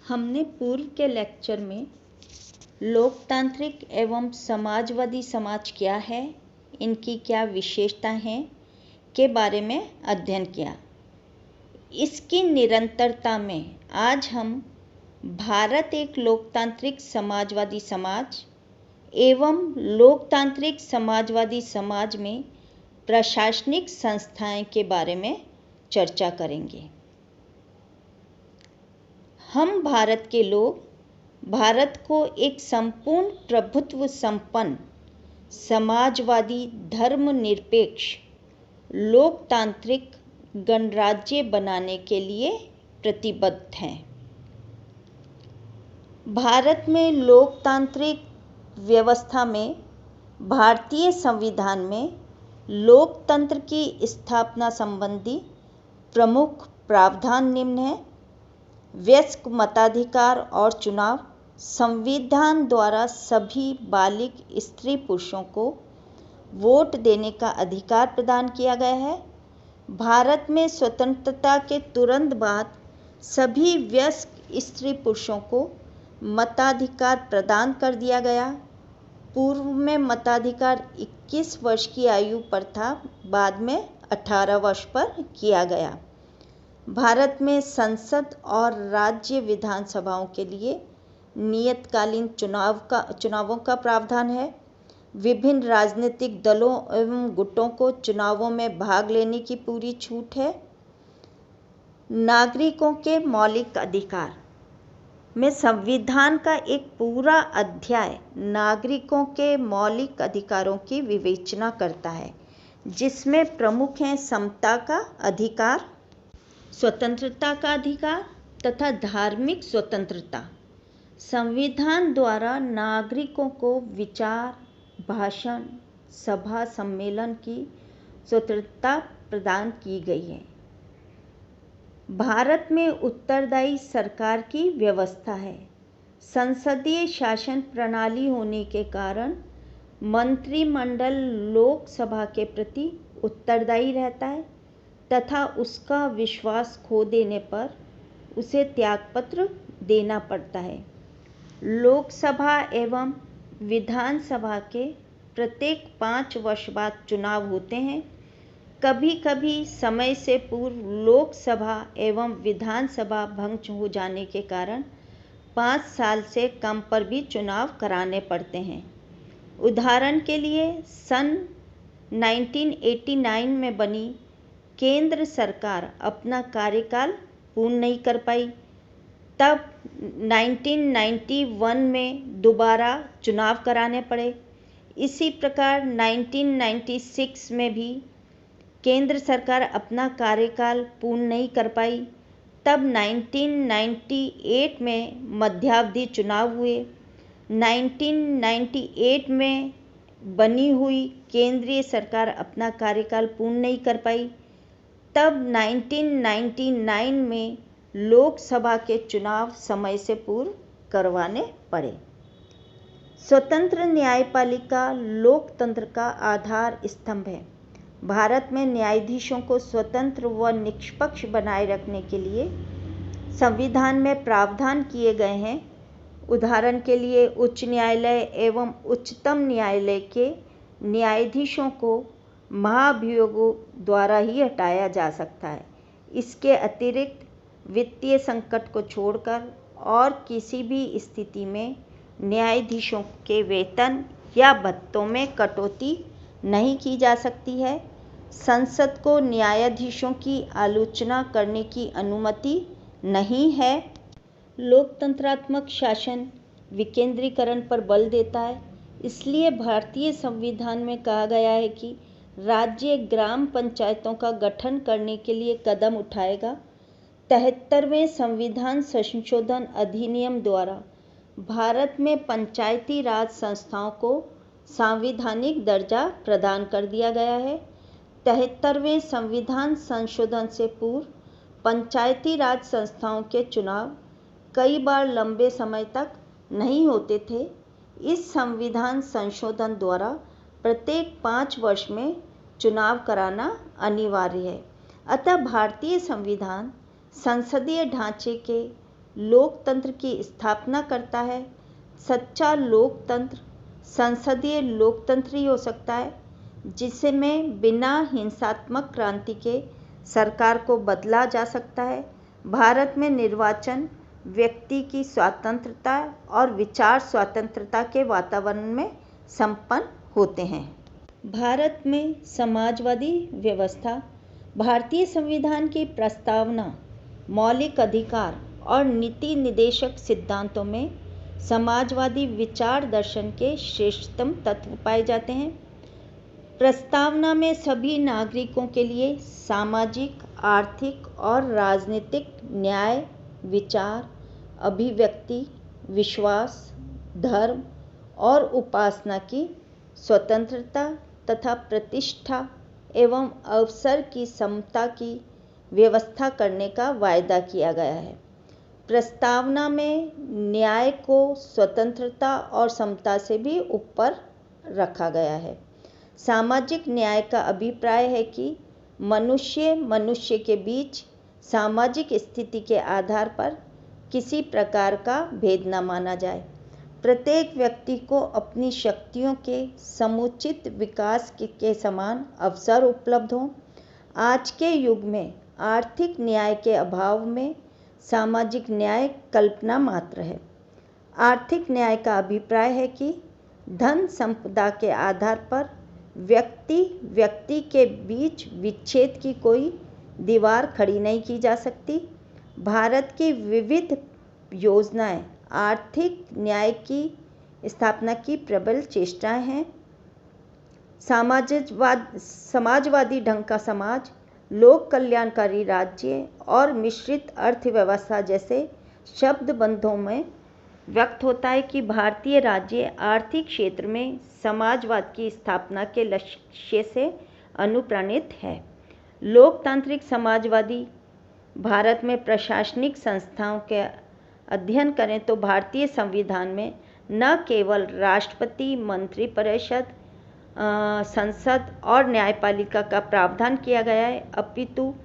हमने पूर्व के लेक्चर में लोकतांत्रिक एवं समाजवादी समाज क्या है, इनकी क्या विशेषता हैं के बारे में अध्ययन किया। इसकी निरंतरता में आज हम भारत एक लोकतांत्रिक समाजवादी समाज एवं लोकतांत्रिक समाजवादी समाज में प्रशासनिक संस्थाएं के बारे में चर्चा करेंगे। हम भारत के लोग भारत को एक संपूर्ण प्रभुत्व संपन्न समाजवादी धर्मनिरपेक्ष लोकतांत्रिक गणराज्य बनाने के लिए प्रतिबद्ध हैं। भारत में लोकतांत्रिक व्यवस्था में भारतीय संविधान में लोकतंत्र की स्थापना संबंधी प्रमुख प्रावधान निम्न है। वयस्क मताधिकार और चुनाव। संविधान द्वारा सभी बालिग स्त्री पुरुषों को वोट देने का अधिकार प्रदान किया गया है। भारत में स्वतंत्रता के तुरंत बाद सभी वयस्क स्त्री पुरुषों को मताधिकार प्रदान कर दिया गया। पूर्व में मताधिकार 21 वर्ष की आयु पर था, बाद में 18 वर्ष पर किया गया। भारत में संसद और राज्य विधानसभाओं के लिए नियतकालीन चुनावों का प्रावधान है। विभिन्न राजनीतिक दलों एवं गुटों को चुनावों में भाग लेने की पूरी छूट है। नागरिकों के मौलिक अधिकार में संविधान का एक पूरा अध्याय नागरिकों के मौलिक अधिकारों की विवेचना करता है, जिसमें प्रमुख हैं समता का अधिकार, स्वतंत्रता का अधिकार तथा धार्मिक स्वतंत्रता। संविधान द्वारा नागरिकों को विचार, भाषण, सभा, सम्मेलन की स्वतंत्रता प्रदान की गई है। भारत में उत्तरदायी सरकार की व्यवस्था है। संसदीय शासन प्रणाली होने के कारण मंत्रिमंडल लोकसभा के प्रति उत्तरदायी रहता है तथा उसका विश्वास खो देने पर उसे त्यागपत्र देना पड़ता है। लोकसभा एवं विधानसभा के प्रत्येक 5 वर्ष बाद चुनाव होते हैं। कभी कभी समय से पूर्व लोकसभा एवं विधानसभा भंग हो जाने के कारण 5 साल से कम पर भी चुनाव कराने पड़ते हैं। उदाहरण के लिए सन 1989 में बनी केंद्र सरकार अपना कार्यकाल पूर्ण नहीं कर पाई, तब 1991 में दोबारा चुनाव कराने पड़े। इसी प्रकार 1996 में भी केंद्र सरकार अपना कार्यकाल पूर्ण नहीं कर पाई, तब 1998 में मध्यावधि चुनाव हुए। 1998 में बनी हुई केंद्रीय सरकार अपना कार्यकाल पूर्ण नहीं कर पाई, तब 1999 में लोकसभा के चुनाव समय से पूर्व करवाने पड़े। स्वतंत्र न्यायपालिका लोकतंत्र का आधार स्तंभ है। भारत में न्यायाधीशों को स्वतंत्र व निष्पक्ष बनाए रखने के लिए संविधान में प्रावधान किए गए हैं। उदाहरण के लिए उच्च न्यायालय एवं उच्चतम न्यायालय के न्यायाधीशों को महाभियोगों द्वारा ही हटाया जा सकता है। इसके अतिरिक्त वित्तीय संकट को छोड़कर और किसी भी स्थिति में न्यायाधीशों के वेतन या भत्तों में कटौती नहीं की जा सकती है। संसद को न्यायाधीशों की आलोचना करने की अनुमति नहीं है। लोकतंत्रात्मक शासन विकेंद्रीकरण पर बल देता है। इसलिए भारतीय संविधान में कहा गया है कि राज्य ग्राम पंचायतों का गठन करने के लिए कदम उठाएगा। 73वें संविधान संशोधन अधिनियम द्वारा भारत में पंचायती राज संस्थाओं को सांविधानिक दर्जा प्रदान कर दिया गया है। 73वें संविधान संशोधन से पूर्व पंचायती राज संस्थाओं के चुनाव कई बार लंबे समय तक नहीं होते थे। इस संविधान संशोधन द्वारा प्रत्येक 5 वर्ष में चुनाव कराना अनिवार्य है। अतः भारतीय संविधान संसदीय ढांचे के लोकतंत्र की स्थापना करता है। सच्चा लोकतंत्र संसदीय लोकतंत्र ही हो सकता है, जिसमें बिना हिंसात्मक क्रांति के सरकार को बदला जा सकता है। भारत में निर्वाचन व्यक्ति की स्वतंत्रता और विचार स्वतंत्रता के वातावरण में संपन्न होते हैं। भारत में समाजवादी व्यवस्था भारतीय संविधान की प्रस्तावना, मौलिक अधिकार और नीति निर्देशक सिद्धांतों में समाजवादी विचार दर्शन के श्रेष्ठतम तत्व पाए जाते हैं। प्रस्तावना में सभी नागरिकों के लिए सामाजिक, आर्थिक और राजनीतिक न्याय, विचार, अभिव्यक्ति, विश्वास, धर्म और उपासना की स्वतंत्रता तथा प्रतिष्ठा एवं अवसर की समता की व्यवस्था करने का वायदा किया गया है। प्रस्तावना में न्याय को स्वतंत्रता और समता से भी ऊपर रखा गया है। सामाजिक न्याय का अभिप्राय है कि मनुष्य के बीच सामाजिक स्थिति के आधार पर किसी प्रकार का भेद न माना जाए। प्रत्येक व्यक्ति को अपनी शक्तियों के समुचित विकास के समान अवसर उपलब्ध हों। आज के युग में आर्थिक न्याय के अभाव में सामाजिक न्याय कल्पना मात्र है। आर्थिक न्याय का अभिप्राय है कि धन संपदा के आधार पर व्यक्ति के बीच विच्छेद की कोई दीवार खड़ी नहीं की जा सकती। भारत की विविध योजनाएं आर्थिक न्याय की स्थापना की प्रबल चेष्टाएं हैं। समाजवादी ढंग का समाज, लोक कल्याणकारी राज्य और मिश्रित अर्थव्यवस्था जैसे शब्दबंधों में व्यक्त होता है कि भारतीय राज्य आर्थिक क्षेत्र में समाजवाद की स्थापना के लक्ष्य से अनुप्राणित है। लोकतांत्रिक समाजवादी भारत में प्रशासनिक संस्थाओं के अध्ययन करें तो भारतीय संविधान में न केवल राष्ट्रपति, मंत्रिपरिषद, संसद और न्यायपालिका का प्रावधान किया गया है, अपितु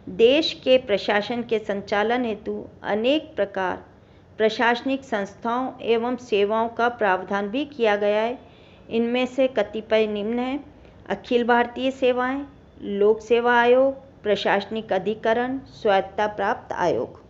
देश के प्रशासन के संचालन हेतु अनेक प्रकार प्रशासनिक संस्थाओं एवं सेवाओं का प्रावधान भी किया गया है। इनमें से कतिपय निम्न हैं: अखिल भारतीय सेवाएं, लोक सेवा आयोग, प्रशासनिक अधिकरण, स्वायत्तता प्राप्त आयोग।